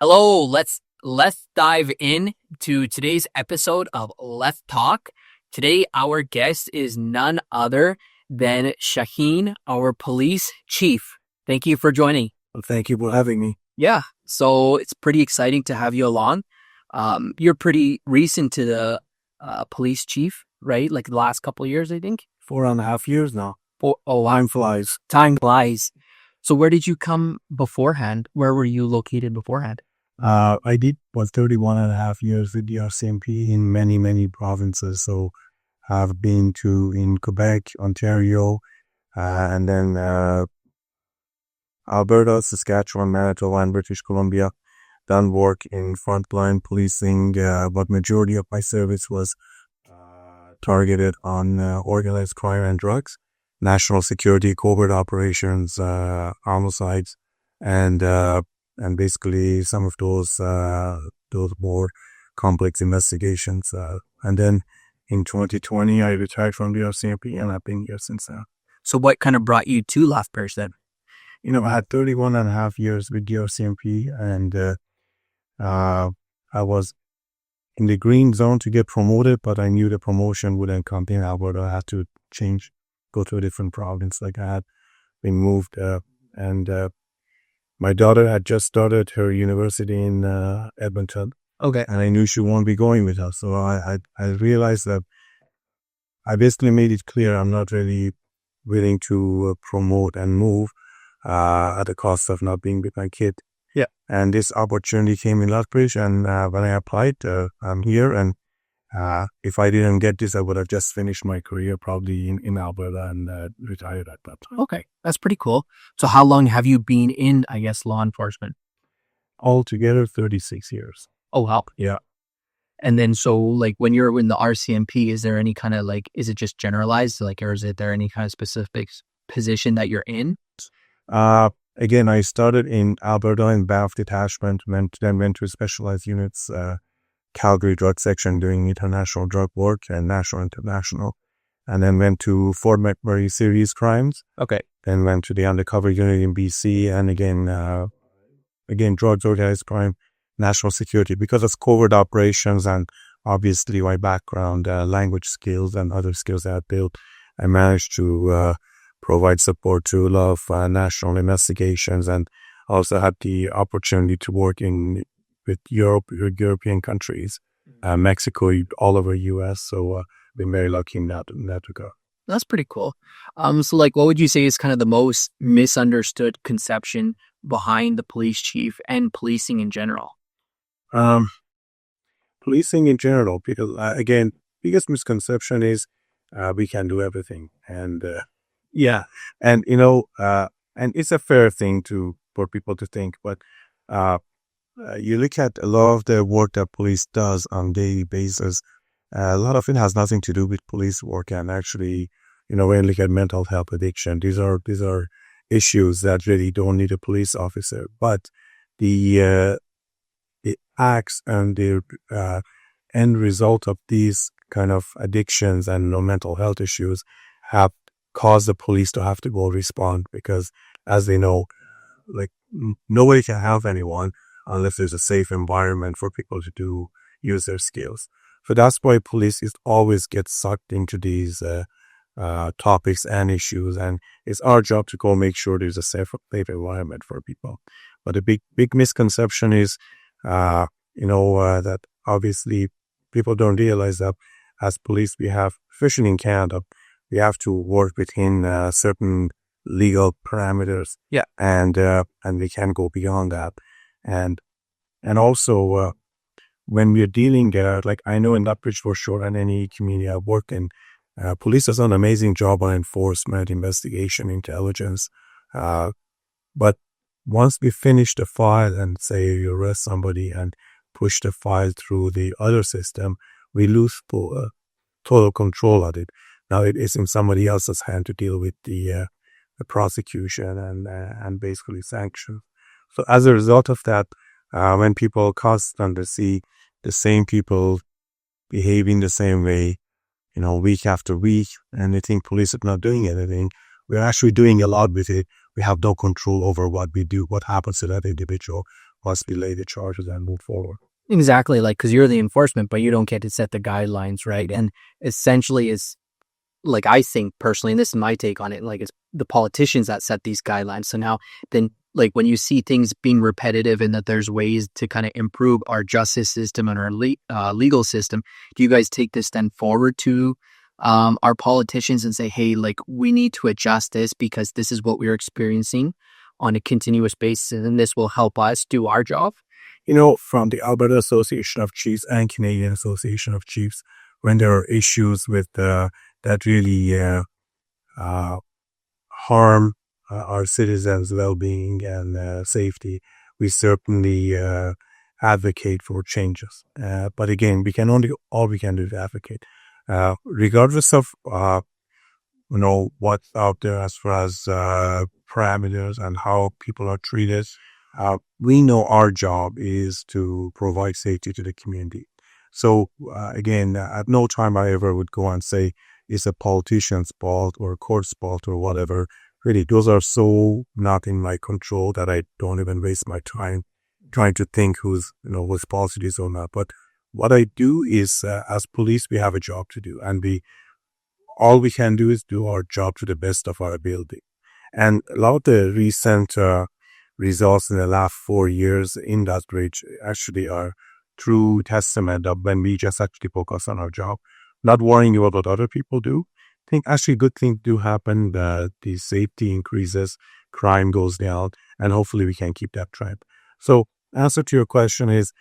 Hello, let's dive in to today's episode of Leth Talk. Today, our guest is none other than Shahin, our police chief. Thank you for joining. Well, thank you for having me. Yeah, so it's pretty exciting to have you along. You're pretty recent to the police chief, right? Like the last couple of years, I think. 4.5 years now. Oh, wow. Time flies. Time flies. So where did you come beforehand? Where were you located beforehand? I did 31.5 years with the RCMP in many provinces. So I've been in Quebec, Ontario, and then Alberta, Saskatchewan, Manitoba, and British Columbia. Done work in frontline policing, but majority of my service was targeted on organized crime and drugs, national security, covert operations, homicides, and basically some of those more complex investigations. And then in 2020, I retired from the RCMP, and I've been here since then. So what kind of brought you to Lethbridge then? I had 31.5 years with the RCMP, and I was in the green zone to get promoted, but I knew the promotion wouldn't come in Alberta. I had to go to a different province. Like I had been moved, and my daughter had just started her university in Edmonton. Okay. And I knew she won't be going with us. So I realized that I basically made it clear I'm not really willing to promote and move at the cost of not being with my kid. Yeah. And this opportunity came in Lethbridge, and when I applied, I'm here. And if I didn't get this, I would have just finished my career probably in Alberta and retired at that time. Okay, that's pretty cool. So how long have you been in, I guess, law enforcement? Altogether, 36 years. Oh, wow. Yeah. And then so like when you're in the RCMP, is there any kind of like, is it just generalized? Like, or is there any kind of specific position that you're in? Again, I started in Alberta in Banff Detachment, then went to specialized units, Calgary Drug Section doing international drug work and national international. And then went to Fort McMurray Serious Crimes. Okay. Then went to the undercover unit in BC, and again, drugs, organized crime, national security. Because it's covert operations and obviously my background, language skills and other skills that I built, I managed to provide support to a lot of national investigations, and also had the opportunity to work with European countries, Mexico, all over US. So been very lucky in that regard. That's pretty cool. So like, what would you say is kind of the most misunderstood conception behind the police chief and policing in general? Policing in general, because again, biggest misconception is we can do everything, and yeah, and and it's a fair thing for people to think, but you look at a lot of the work that police does on a daily basis. A lot of it has nothing to do with police work, and actually, when you look at mental health, addiction, these are issues that really don't need a police officer. But the acts and the end result of these kind of addictions and mental health issues have caused the police to have to go respond, because as they know, like nobody can help anyone unless there's a safe environment for people to use their skills. So that's why police always get sucked into these topics and issues, and it's our job to go make sure there's a safe environment for people. But the big misconception is, that obviously people don't realize that as police we have, especially in Canada, we have to work within certain legal parameters. Yeah. And we can't go beyond that. And also, when we're dealing, like I know in Lethbridge for sure, and any community I work in, police does an amazing job on enforcement, investigation, intelligence. But once we finish the file and say you arrest somebody and push the file through the other system, we lose total control of it. Now it is in somebody else's hand to deal with the prosecution and basically sanctions. So as a result of that, when people constantly see the same people behaving the same way, week after week, and they think police are not doing anything, we're actually doing a lot with it. We have no control over what we do, what happens to that individual. must be lay the charges and move forward. Exactly, like, because you're the enforcement, but you don't get to set the guidelines, right? And essentially is, like, I think personally, and this is my take on it, like, it's the politicians that set these guidelines. So now then, like, when you see things being repetitive and that there's ways to kind of improve our justice system and our legal system, do you guys take this then forward to our politicians and say, hey, like, we need to adjust this because this is what we're experiencing on a continuous basis, and this will help us do our job? From the Alberta Association of Chiefs and Canadian Association of Chiefs, when there are issues with that really harm our citizens' well-being and safety, we certainly advocate for changes. But again, all we can do is advocate, regardless of what's out there as far as parameters and how people are treated. We know our job is to provide safety to the community. So again, at no time I ever would go and say it's a politician's fault or a court's fault or whatever. Really, those are so not in my control that I don't even waste my time trying to think whose fault it is or not. But what I do is, as police, we have a job to do, and all we can do is do our job to the best of our ability. And a lot of the recent results in the last 4 years in Lethbridge actually are true testament of when we just actually focus on our job, not worrying about what other people do. I think actually good things do happen. The safety increases, crime goes down, and hopefully we can keep that trend. So answer to your question is,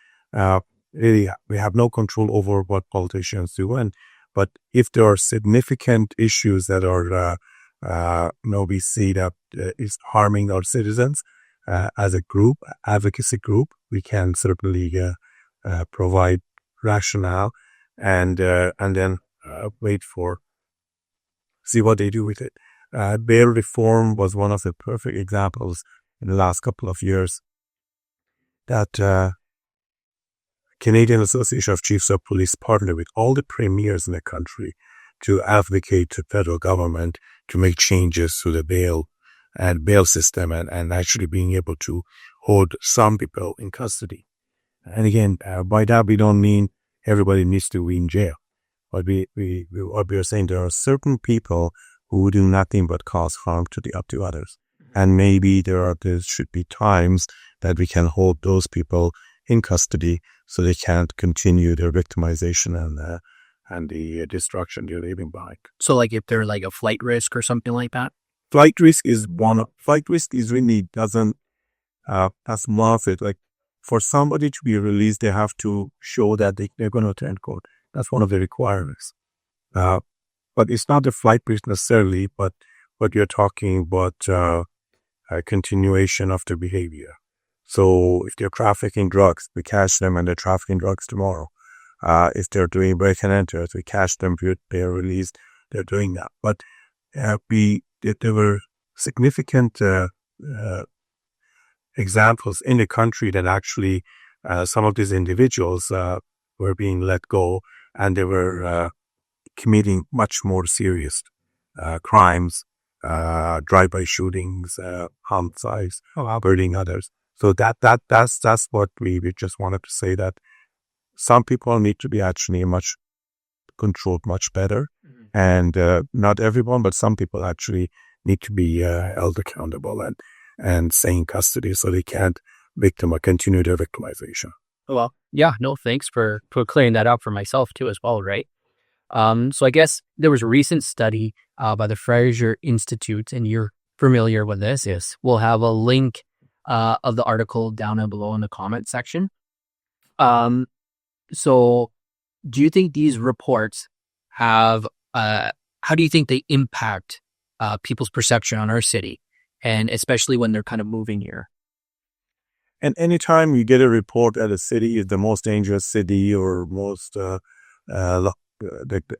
really, we have no control over what politicians do. But if there are significant issues that are, we see that is harming our citizens, as a group, advocacy group, we can certainly provide rationale and then see what they do with it. Bail reform was one of the perfect examples in the last couple of years that Canadian Association of Chiefs of Police partnered with all the premiers in the country to advocate to federal government to make changes to the bail system and actually being able to hold some people in custody. And again, by that we don't mean everybody needs to be in jail. But we are saying there are certain people who do nothing but cause harm to others. And maybe there should be times that we can hold those people in custody so they can't continue their victimization and the destruction they're leaving behind. So like if they're like a flight risk or something like that? Flight risk is really doesn't, that's one of it. Like for somebody to be released, they have to show that they're going to attend court. That's one of the requirements. But it's not the flight risk necessarily, but what you're talking about, a continuation of their behavior. So if they're trafficking drugs, we catch them and they're trafficking drugs tomorrow. If they're doing break and enter, we catch them, they're released, they're doing that. But there were significant examples in the country that actually some of these individuals were being let go and they were committing much more serious crimes, drive-by shootings, homicides, hurting others. So that's what we just wanted to say, that some people need to be actually much controlled much better. Mm-hmm. And not everyone, but some people actually need to be held accountable and stay in custody so they can't continue their victimization. Well, yeah, no, thanks for clearing that up for myself too as well, right? So I guess there was a recent study by the Fraser Institute, and you're familiar with this. Yes, we'll have a link of the article down and below in the comment section. So do you think these reports have, how do you think they impact people's perception on our city, and especially when they're kind of moving here? And anytime you get a report that a city is the most dangerous city or most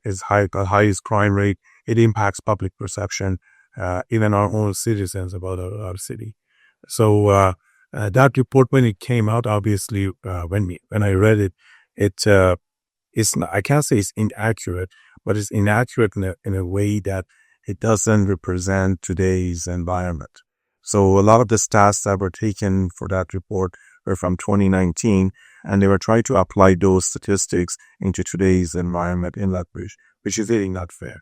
is highest crime rate, it impacts public perception, even our own citizens about our city. So that report, when it came out, obviously, when I read it, it's not, I can't say it's inaccurate, but it's inaccurate in a way that it doesn't represent today's environment. So a lot of the stats that were taken for that report were from 2019, and they were trying to apply those statistics into today's environment in Lethbridge, which is really not fair.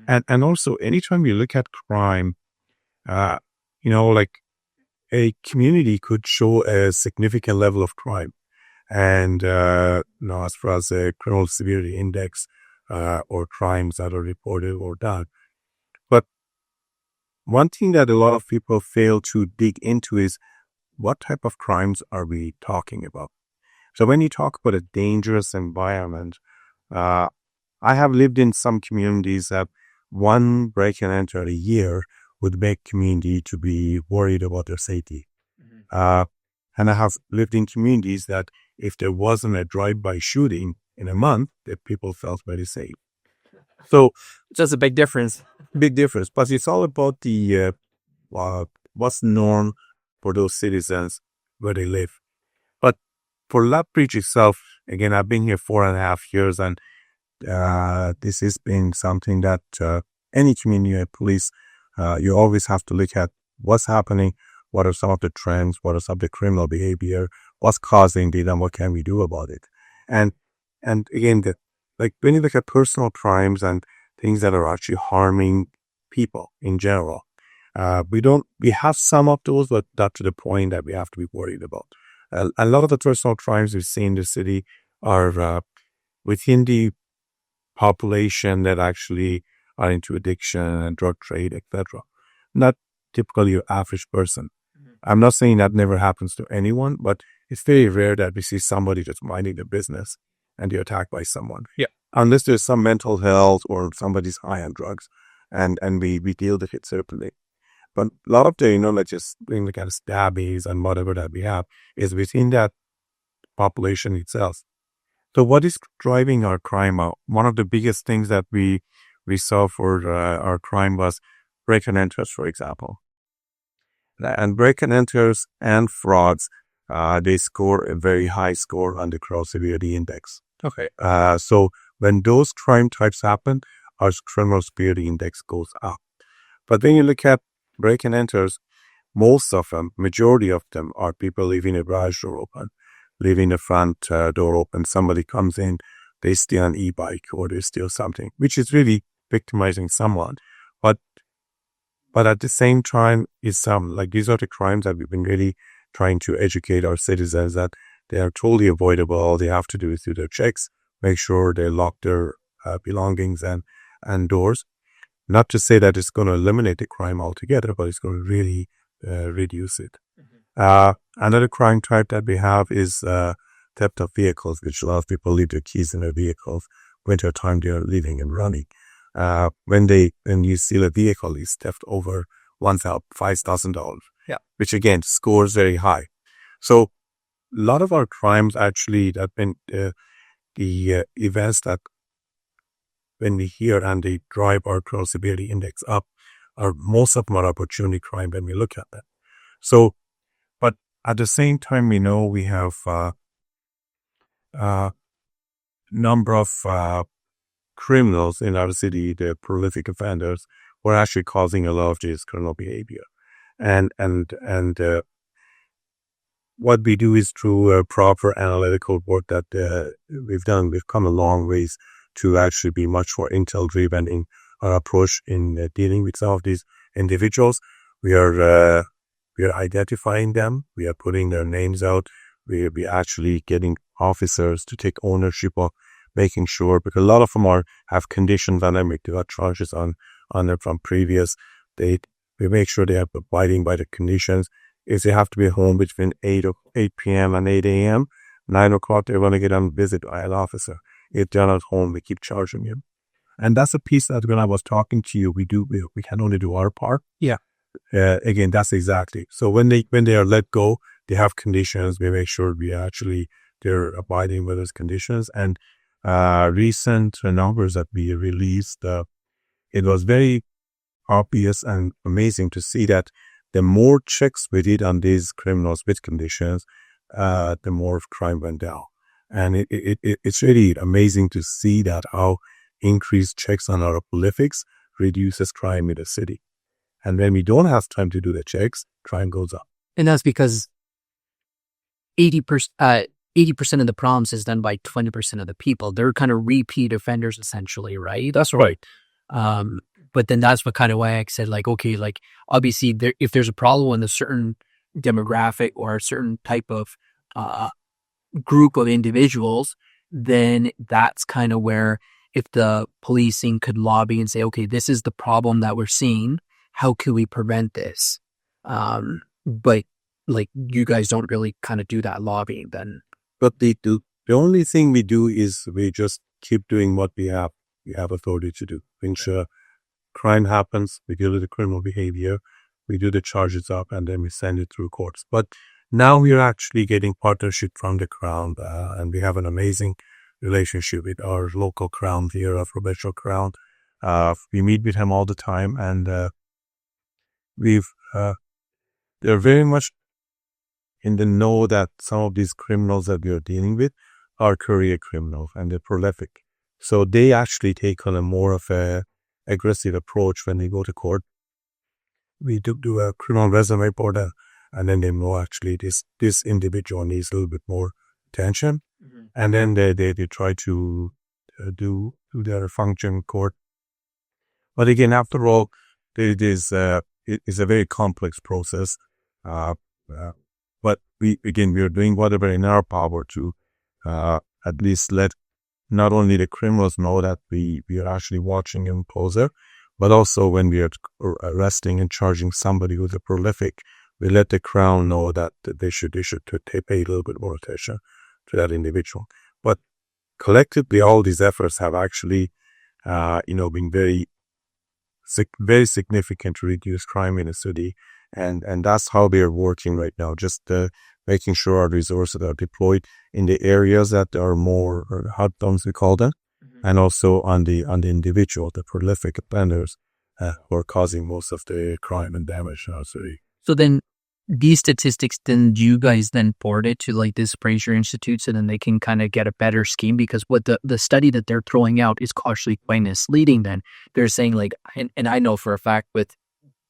And also, anytime you look at crime, like a community could show a significant level of crime. And, as far as the criminal severity index, or crimes that are reported or done. But one thing that a lot of people fail to dig into is what type of crimes are we talking about? So when you talk about a dangerous environment, I have lived in some communities that one break and enter a year would make community to be worried about their safety. And I have lived in communities that if there wasn't a drive-by shooting in a month, that people felt very safe. So Just a big difference. Big difference. But it's all about the what's the norm for those citizens where they live. But for Lethbridge itself, again, I've been here 4.5 years, and this has been something that any community police, you always have to look at what's happening, what are some of the trends, what are some of the criminal behavior, what's causing it, and what can we do about it. And again, when you look at personal crimes and things that are actually harming people in general, we have some of those, but not to the point that we have to be worried about. A lot of the personal crimes we see in the city are within the population that actually are into addiction and drug trade, etc. Not typically your average person. I'm not saying that never happens to anyone, but it's very rare that we see somebody just minding their business and they're attacked by someone. Yeah. Unless there's some mental health or somebody's high on drugs, and we deal with it separately. But a lot of the, like just being kind of stabbies and whatever that we have is within that population itself. So what is driving our crime out? One of the biggest things that we saw for our crime was break and enters, for example. And break and enters and frauds, they score a very high score on the criminal severity index. Okay. So when those crime types happen, our criminal severity index goes up. But when you look at break and enters, most of them, majority of them, are people leaving a garage door open, leaving the front door open. Somebody comes in, they steal an e-bike or they steal something, which is really victimizing someone. But at the same time, these are the crimes that we've been really trying to educate our citizens that they are totally avoidable. All they have to do is do their checks, make sure they lock their belongings and doors. Not to say that it's going to eliminate the crime altogether, but it's going to really reduce it. Another crime type that we have is theft of vehicles, which a lot of people leave their keys in their vehicles. Winter time, they are leaving and running. When you steal a vehicle, it's theft over $5,000. Yeah. Which again scores very high. So a lot of our crimes actually that been the events that when we hear and they drive our criminal severity index up, are most of them are opportunity crime when we look at that. So, but at the same time, we know we have number of criminals in our city, the prolific offenders, who are actually causing a lot of this criminal behavior. And what we do is through proper analytical work that we've done, we've come a long ways to actually be much more intel-driven in our approach in dealing with some of these individuals. We are identifying them. We are putting their names out. We actually getting officers to take ownership of making sure, because a lot of them have conditions on them. We got charges on them from previous date. We make sure they are abiding by the conditions. If they have to be home between 8 p.m. and 8 a.m., 9 o'clock, they're going to get on visit by an officer. If they're not home, we keep charging them. And that's a piece that when I was talking to you, we can only do our part. Yeah. Again, that's exactly. So when they are let go, they have conditions. We make sure they're abiding with those conditions. And recent numbers that we released, it was very obvious and amazing to see that the more checks we did on these criminals with conditions, the more crime went down. And it's really amazing to see that how increased checks on our prolifics reduces crime in the city. And when we don't have time to do the checks, crime goes up. And that's because 80% of the problems is done by 20% of the people. They're kind of repeat offenders essentially, right? That's right. But then that's what kind of why I said, like, okay, like obviously if there's a problem in a certain demographic or a certain type of group of individuals, then that's kind of where if the policing could lobby and say, okay, this is the problem that we're seeing, how can we prevent this? But like you guys don't really kind of do that lobbying then. But they do. The only thing we do is we just keep doing what we have authority to do. Ensure crime happens, we deal with the criminal behavior, we do the charges up, and then we send it through courts. But now we are actually getting partnership from the Crown, and we have an amazing relationship with our local Crown here, our provincial Crown. We meet with him all the time, and they're very much in the know that some of these criminals that we are dealing with are career criminals and they're prolific. So they actually take on a more of a aggressive approach when they go to court. We do a criminal resume for them, and then they know actually this individual needs a little bit more attention, and then they try to do their function in court. But again, after all, it's a very complex process. But we are doing whatever in our power to at least let not only the criminals know that we are actually watching them closer, but also when we are arresting and charging somebody who's a prolific, we let the Crown know that they should pay a little bit more attention to that individual. But collectively, all these efforts have actually, been very significant to reduce crime in the city. And that's how we are working right now, just making sure our resources are deployed in the areas that are more hot zones, we call them, and also on the individual, the prolific offenders who are causing most of the crime and damage in our city. So then these statistics, then you guys then forward it to like this Fraser Institute so then they can kind of get a better scheme, because what the study that they're throwing out is actually quite misleading. Then they're saying like, and I know for a fact with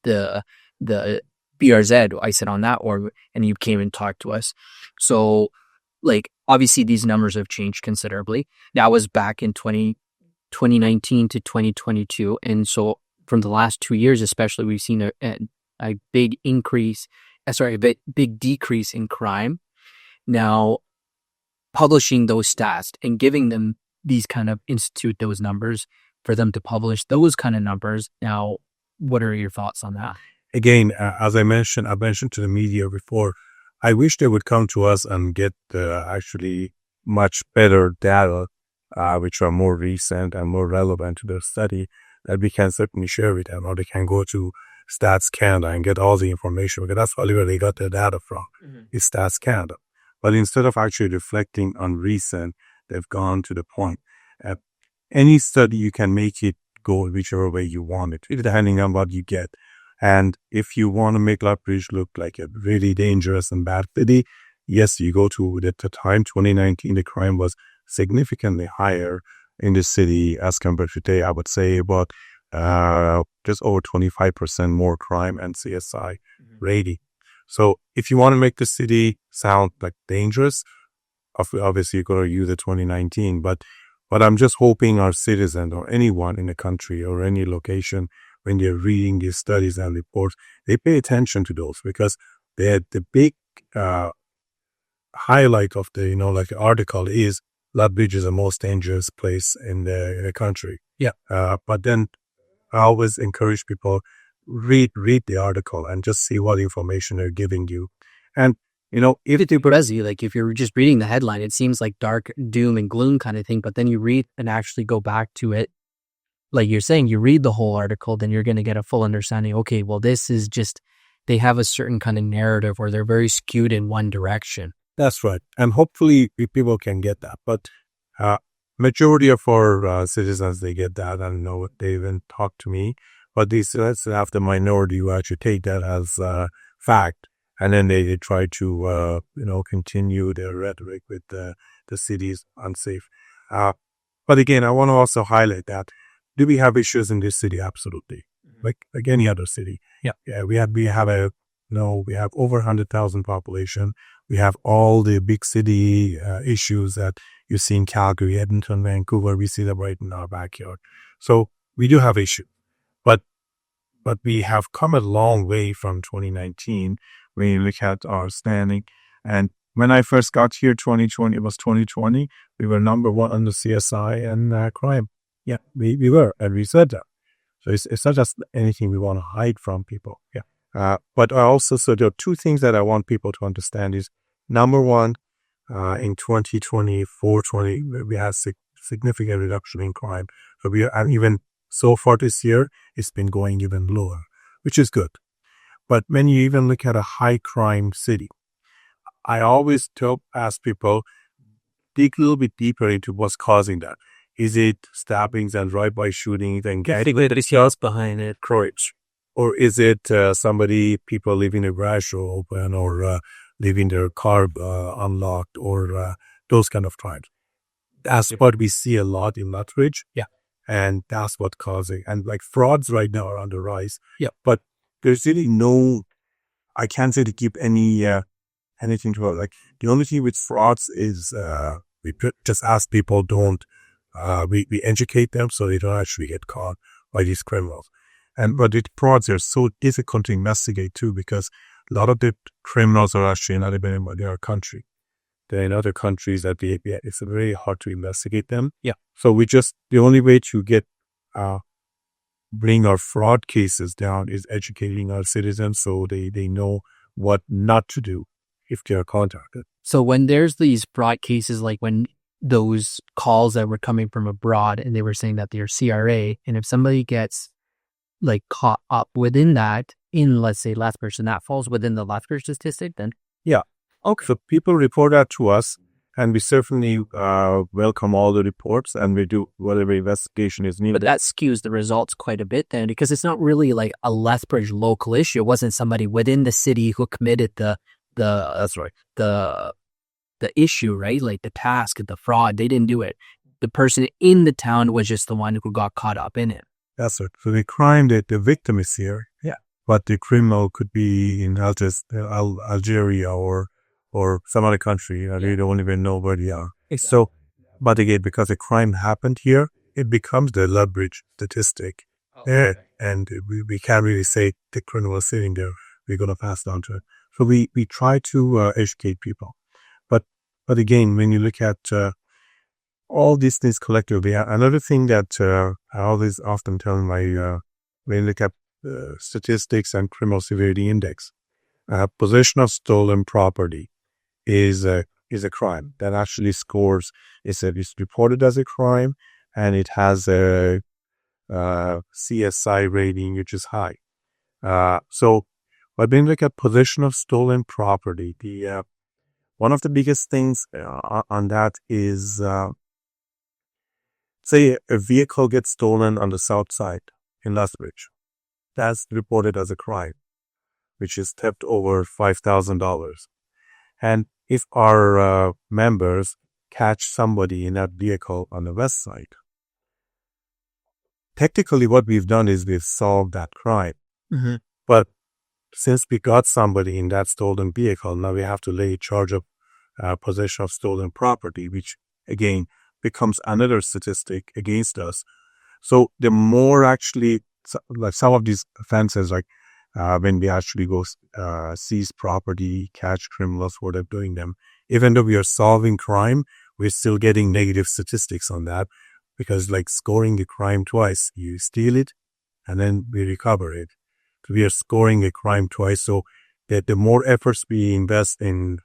the BRZ, I said on that, and you came and talked to us. So like, obviously these numbers have changed considerably. That was back in 2019 to 2022. And so from the last 2 years, especially, we've seen a big big decrease in crime. Now, publishing those stats and giving them these kind of institute those numbers for them to publish those kind of numbers. Now, what are your thoughts on that? Again, as I mentioned to the media before, I wish they would come to us and get actually much better data, which are more recent and more relevant to their study, that we can certainly share with them, or they can go to Stats Canada and get all the information, because that's where they got their data from, is Stats Canada. But instead of actually reflecting on recent, they've gone to the point. Any study, you can make it go whichever way you want it, depending on what you get. And if you want to make Lethbridge look like a really dangerous and bad city, yes, you go to the time 2019, the crime was significantly higher in the city as compared to today. I would say about just over 25% more crime and CSI rating. So if you want to make the city sound like dangerous, obviously you're going to use the 2019. But I'm just hoping our citizens or anyone in the country or any location, when they're reading these studies and reports, they pay attention to those, because the big highlight of the article is Lethbridge is the most dangerous place in the country. Yeah. But then I always encourage people, read the article and just see what information they're giving you. And if you're just reading the headline, it seems like dark doom and gloom kind of thing, but then you read and actually go back to it. Like you're saying, you read the whole article, then you're going to get a full understanding. Okay, well, this is just, they have a certain kind of narrative where they're very skewed in one direction. That's right. And hopefully people can get that. But majority of our citizens, they get that and know, they even talk to me. But let's have the minority who actually take that as fact. And then they try to, continue their rhetoric with the city's unsafe. But again, I want to also highlight that, do we have issues in this city? Absolutely. Like any other city. Yeah. Yeah. We have over 100,000 population. We have all the big city issues that you see in Calgary, Edmonton, Vancouver. We see them right in our backyard. So we do have issues, but we have come a long way from 2019 when you look at our standing. And when I first got here, 2020, it was 2020. We were number one on the CSI and crime. Yeah, we were, and we said that. So it's not just anything we want to hide from people. Yeah. But I also, so there are two things that I want people to understand is, number one, in 2024, we had significant reduction in crime. So and even so far this year, it's been going even lower, which is good. But when you even look at a high crime city, I always ask people, dig a little bit deeper into what's causing that. Is it stabbings and drive-by shootings and else behind it? Correct. Or is it people leaving the garage door open, or leaving their car unlocked, or those kind of crimes? That's what we see a lot in Lethbridge. Yeah. And that's what's causing. And like frauds right now are on the rise. Yeah. But there's really I can't say to keep anything to it. Like the only thing with frauds is we just ask people we educate them so they don't actually get caught by these criminals. But with frauds, they're so difficult to investigate too, because a lot of the criminals are actually not even in their country. They're in other countries that it's very hard to investigate them. Yeah. So the only way to bring our fraud cases down is educating our citizens so they know what not to do if they are contacted. So when there's these fraud cases, like when those calls that were coming from abroad and they were saying that they're CRA, and if somebody gets like caught up within that in, let's say, Lethbridge, and that falls within the Lethbridge statistic, then? Yeah. Okay. So people report that to us, and we certainly welcome all the reports, and we do whatever investigation is needed. But that skews the results quite a bit then, because it's not really like a Lethbridge local issue. It wasn't somebody within the city who committed that's right, the issue, right? Like the task, the fraud, they didn't do it. The person in the town was just the one who got caught up in it. That's right. So the crime that the victim is here. Yeah. But the criminal could be in Algeria or some other country. They don't even know where they are. Exactly. So, but again, because the crime happened here, it becomes the Lethbridge statistic. Okay. And we can't really say the criminal is sitting there. We're going to pass it on to it. So we try to educate people. But again, when you look at all these things collectively, another thing that I always often tell when you look at statistics and criminal severity index, possession of stolen property is a crime that actually scores. It's reported as a crime, and it has a CSI rating which is high. So when you look at possession of stolen property, the one of the biggest things on that is, say a vehicle gets stolen on the south side in Lethbridge. That's reported as a crime, which is theft over $5,000. And if our members catch somebody in that vehicle on the west side, technically what we've done is we've solved that crime. Mm-hmm. But since we got somebody in that stolen vehicle, now we have to lay charge of possession of stolen property, which again becomes another statistic against us. So the more actually, like some of these offenses, like when we actually go seize property, catch criminals for them doing them, even though we are solving crime, we're still getting negative statistics on that, because like scoring the crime twice, you steal it and then we recover it. So we are scoring a crime twice. So that the more efforts we invest in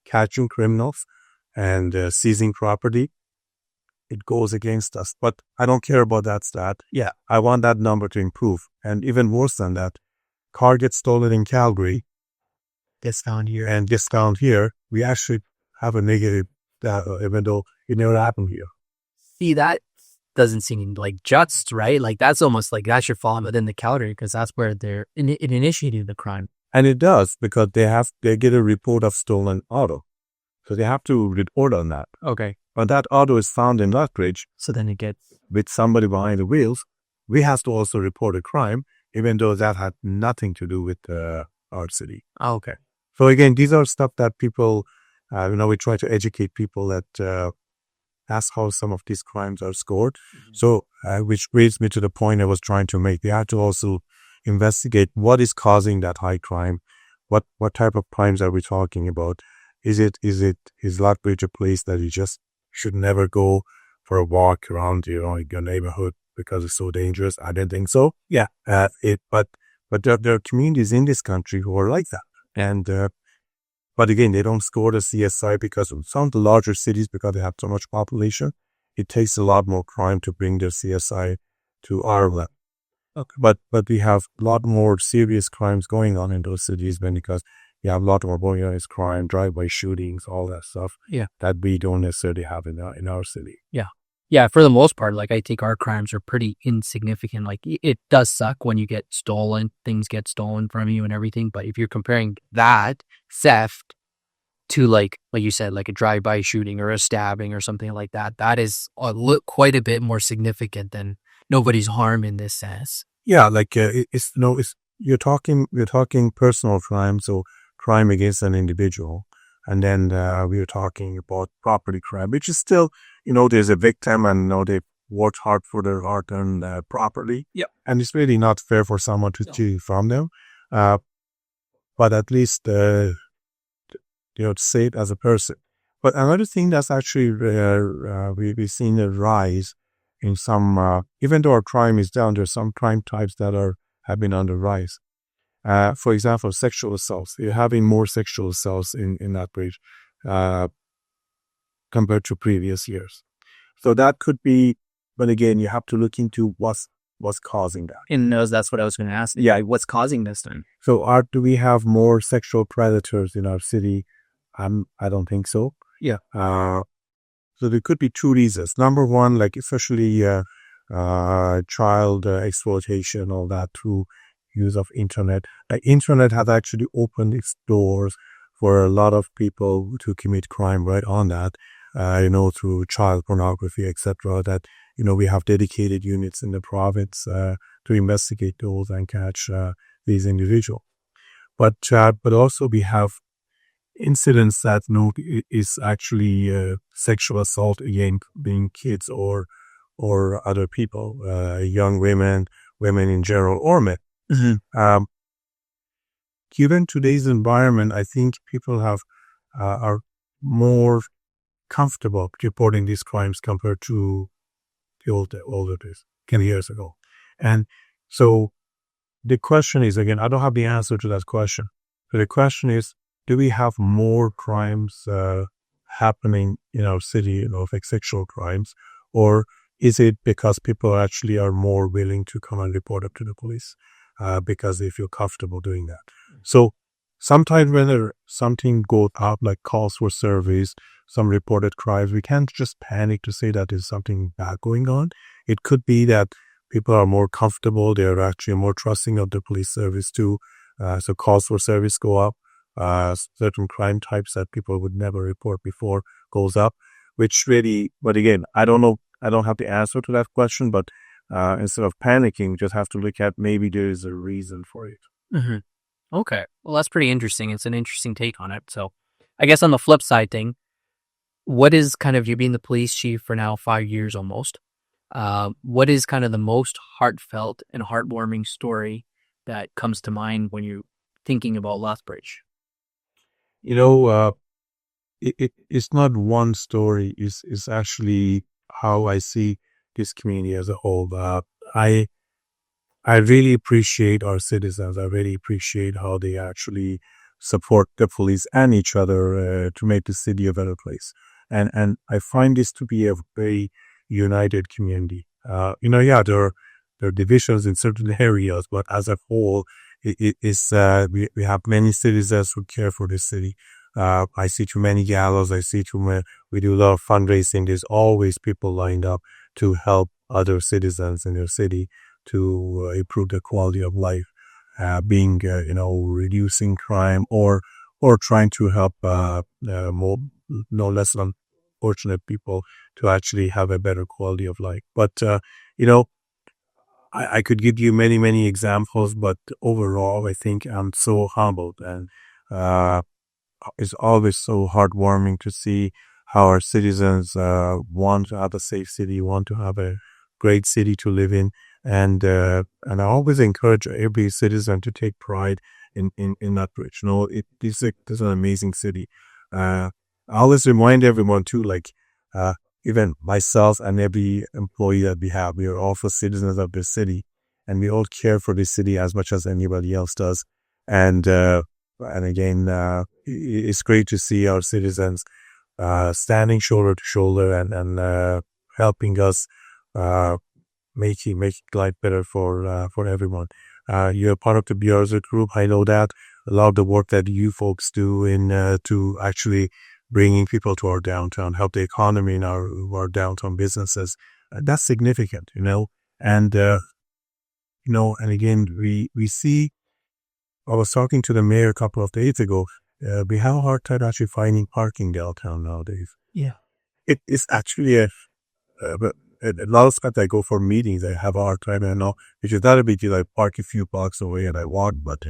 catching criminals and seizing property, it goes against us. But I don't care about that stat. Yeah, I want that number to improve. And even worse than that, car gets stolen in Calgary, Gets found here. and gets found here, we actually have a negative, even though it never happened here. See, that doesn't seem like just, right? Like that's almost like that should fall within the Calgary, because that's where it initiated the crime. And it does, because they get a report of stolen auto. So they have to report on that. Okay. But that auto is found in Lethbridge. So then it gets with somebody behind the wheels. We have to also report a crime, even though that had nothing to do with our city. okay. So again, these are stuff that people, we try to educate people that that's how some of these crimes are scored. So, which brings me to the point I was trying to make. We have to also investigate what is causing that high crime. What type of crimes are we talking about? Is Lethbridge a place that you just should never go for a walk around, your neighborhood because it's so dangerous? I don't think so. Yeah, but there are communities in this country who are like that, and but again, they don't score the CSI because some of the larger cities, because they have so much population, it takes a lot more crime to bring the CSI to our level. Okay. But we have a lot more serious crimes going on in those cities because you have a lot more organized crime, drive-by shootings, all that stuff. Yeah. That we don't necessarily have in our city. Yeah. Yeah, for the most part, like I think our crimes are pretty insignificant. Like it does suck when you get stolen, things get stolen from you and everything. But if you're comparing that theft to like you said, like a drive-by shooting or a stabbing or something like that, that is quite a bit more significant than nobody's harm in this sense. Yeah, like you're talking personal crime, so crime against an individual, and then we were talking about property crime, which is still, there's a victim, and they've worked hard for their hard-earned property. Yep. And it's really not fair for someone to steal from them, but at least to say it as a person. But another thing that's actually we've seen a rise in some, even though our crime is down, there's some crime types that have been on the rise. For example, sexual assaults. You're having more sexual assaults in Lethbridge compared to previous years. So that could be, but again, you have to look into what's causing that. And that's what I was going to ask. Yeah, what's causing this then? So do we have more sexual predators in our city? I don't think so. Yeah. So there could be two reasons. Number one, like especially child exploitation, all that through use of internet. Like internet has actually opened its doors for a lot of people to commit crime right on that, through child pornography, etc. That, we have dedicated units in the province to investigate those and catch these individuals. But also we have incidents that is actually sexual assault against being kids or other people, young women in general, or men. Mm-hmm. Given today's environment, I think people are more comfortable reporting these crimes compared to the older days, 10 years ago. And so the question is, again, I don't have the answer to that question, but the question is, do we have more crimes happening in our city, like sexual crimes, or is it because people actually are more willing to come and report up to the police because they feel comfortable doing that? So sometimes when something goes out, like calls for surveys, some reported crimes, we can't just panic to say that there's something bad going on. It could be that people are more comfortable, they're actually more trusting of the police service too. So calls for service go up. Certain crime types that people would never report before goes up, which really, but again, I don't know, I don't have the answer to that question, but instead of panicking, just have to look at maybe there is a reason for it. Mm-hmm. Okay. Well, that's pretty interesting. It's an interesting take on it. So I guess on the flip side thing, what is kind of, you being the police chief for now 5 years almost, what is kind of the most heartfelt and heartwarming story that comes to mind when you're thinking about Lethbridge? It's not one story. It's actually how I see this community as a whole. I really appreciate our citizens. I really appreciate how they actually support the police and each other to make the city a better place. And I find this to be a very united community. There are divisions in certain areas, but as a whole, we have many citizens who care for this city. I see too many galas. We do a lot of fundraising. There's always people lined up to help other citizens in their city to improve the quality of life, reducing crime or trying to help more, less unfortunate people to actually have a better quality of life. But, I could give you many, many examples, but overall, I think I'm so humbled and it's always so heartwarming to see how our citizens want to have a safe city, want to have a great city to live in, and I always encourage every citizen to take pride in Lethbridge. This is an amazing city. I always remind everyone too, like even myself and every employee that we are also citizens of this city, and we all care for this city as much as anybody else does. And again, it's great to see our citizens standing shoulder to shoulder and helping us making life better for everyone. You're part of the BRZ group. I know that a lot of the work that you folks do in to actually bringing people to our downtown, help the economy in our downtown businesses. That's significant, and and again, we see. I was talking to the mayor a couple of days ago. We have a hard time actually finding parking downtown nowadays. Yeah. It is actually a lot of times I go for meetings, I have a hard time. I know it's not a big deal. I park a few blocks away and I walk, but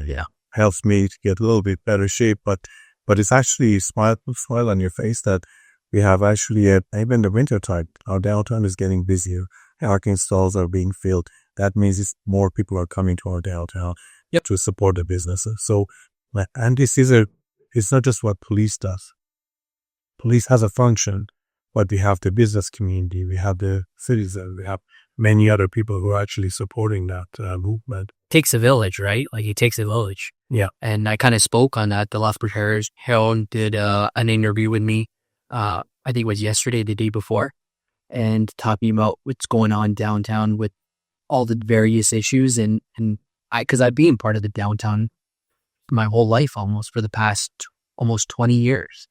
helps me to get a little bit better shape. But it's actually smile on your face that we have actually, even in the winter time, our downtown is getting busier. Parking stalls are being filled. That means more people are coming to our downtown to support the businesses. So, and it's not just what police does. Police has a function, but we have the business community, we have the citizens, we have many other people who are actually supporting that movement. Takes a village, right? Like it takes a village. Yeah. And I kind of spoke on that. The Lethbridge Herald did an interview with me. I think it was yesterday, the day before, and talking about what's going on downtown with all the various issues. And because I've been part of the downtown my whole life almost for the past almost 20 years,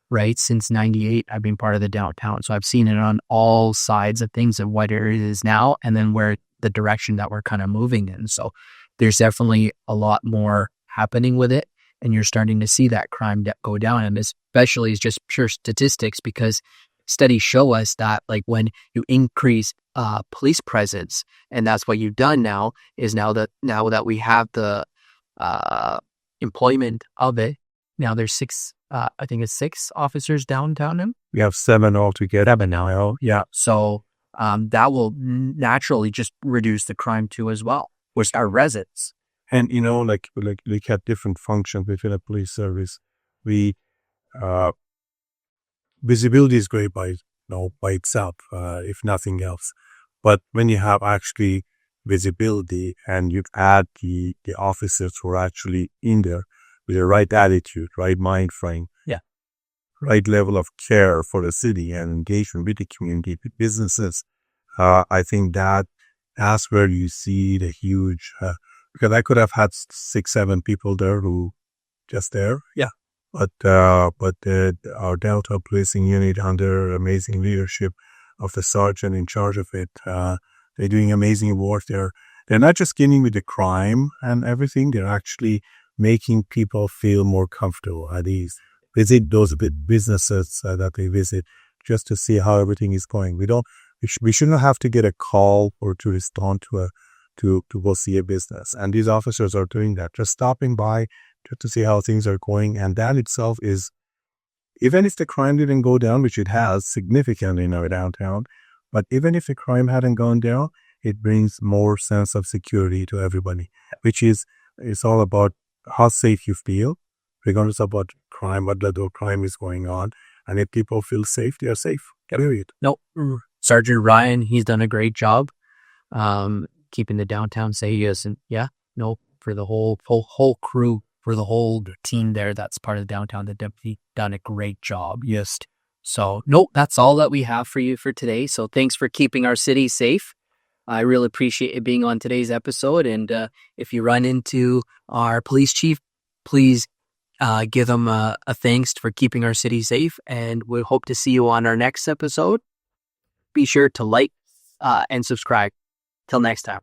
right? Since 98, I've been part of the downtown. So I've seen it on all sides of things of what it is now and then where the direction that we're kind of moving in. So there's definitely a lot more happening with it. And you're starting to see that crime go down. And especially is just pure statistics, because studies show us that like when you increase police presence, and that's what you've done now that we have the employment of it. Now there's six officers downtown now. We have 7 altogether. 7 now. Yeah. So that will naturally just reduce the crime too as well, with our residents. And like we have different functions within a police service. We visibility is great by itself, if nothing else. But when you have actually visibility and you add the officers who are actually in there with the right attitude, right mind frame, right level of care for the city and engagement with the community, with businesses, I think that's where you see the huge. Because I could have had 6-7 people there who just there. Yeah. But our downtown policing unit, under amazing leadership of the sergeant in charge of it, they're doing amazing work there. They're not just dealing with the crime and everything. They're actually making people feel more comfortable at ease. Visit those businesses that they visit just to see how everything is going. We shouldn't have to get a call or to respond to go see a business. And these officers are doing that, just stopping by just to see how things are going. And that itself is, even if the crime didn't go down, which it has significantly in our downtown, but even if the crime hadn't gone down, it brings more sense of security to everybody, which is, it's all about how safe you feel, regardless of what crime, what level of crime is going on. And if people feel safe, they are safe, period. No, Sergeant Ryan, he's done a great job keeping the downtown safe. For the whole crew, for the whole team there that's part of the downtown, they've definitely done a great job. Yes. So, that's all that we have for you for today. So thanks for keeping our city safe. I really appreciate it being on today's episode. And if you run into our police chief, please give them a thanks for keeping our city safe. And we hope to see you on our next episode. Be sure to like and subscribe. Till next time.